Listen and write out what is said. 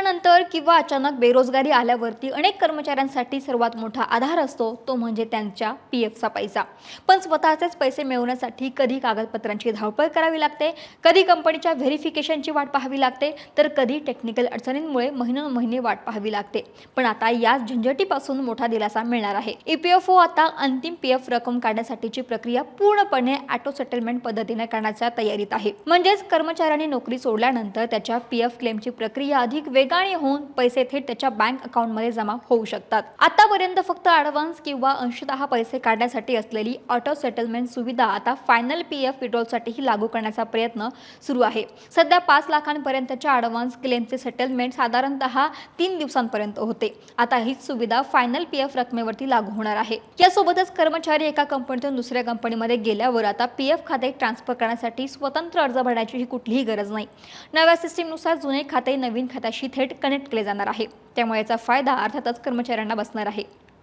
लग्नानंतर किंवा अचानक बेरोजगारी आल्यावरती अनेक कर्मचाऱ्यांसाठी सर्वात मोठा आधार असतो तो म्हणजे त्यांच्या पीएफचा पैसा. पण स्वतःचेच पैसे मिळवण्यासाठी कधी कागदपत्रांची धावपळ करावी लागते, कधी कंपनीच्या व्हेरिफिकेशनची वाट पाहावी लागते, तर कधी टेक्निकल अडचणींमुळे महिनोन्महिने वाट पाहावी लागते. पण आता या झंझटीपासून मोठा दिलासा मिळणार आहे. ईपीएफओ आता अंतिम पीएफ रक्कम काढण्यासाठीची प्रक्रिया पूर्णपणे ऑटो सेटलमेंट पद्धतीने करण्याच्या तयारीत आहे. म्हणजेच कर्मचाऱ्यांनी नोकरी सोडल्यानंतर त्याच्या पीएफ क्लेमची प्रक्रिया अधिक वेगाने होऊन पैसे थेट त्याच्या बँक अकाउंटमध्ये जमा होऊ शकतात. आतापर्यंत फक्त ॲडव्हान्स किंवा अंशतः पैसे काढण्यासाठी असलेली ऑटो सेटलमेंट सुविधा आता फायनल पीएफ विड्रॉलसाठीही लागू करण्याचा प्रयत्न सुरू आहे. सध्या 5 लाखांपर्यंतच्या ॲडव्हान्स क्लेमचे सेटलमेंट साधारणतः 3 दिवसांपर्यंत होते. आता हीच सुविधा फायनल पीएफ रकमेवरती लागू होणार आहे. यासोबतच कर्मचारी एका कंपनीतून दुसऱ्या कंपनीमध्ये गेल्यावर आता पीएफ खाते ट्रान्सफर करण्यासाठी स्वतंत्र अर्ज भरण्याची कुठलीही गरज नाही. नव्या सिस्टीमनुसार जुने खाते नवीन खात्याशी थेट कनेक्ट केले जाणार आहे. त्यामुळे याचा फायदा अर्थातच कर्मचाऱ्यांना बसणार आहे.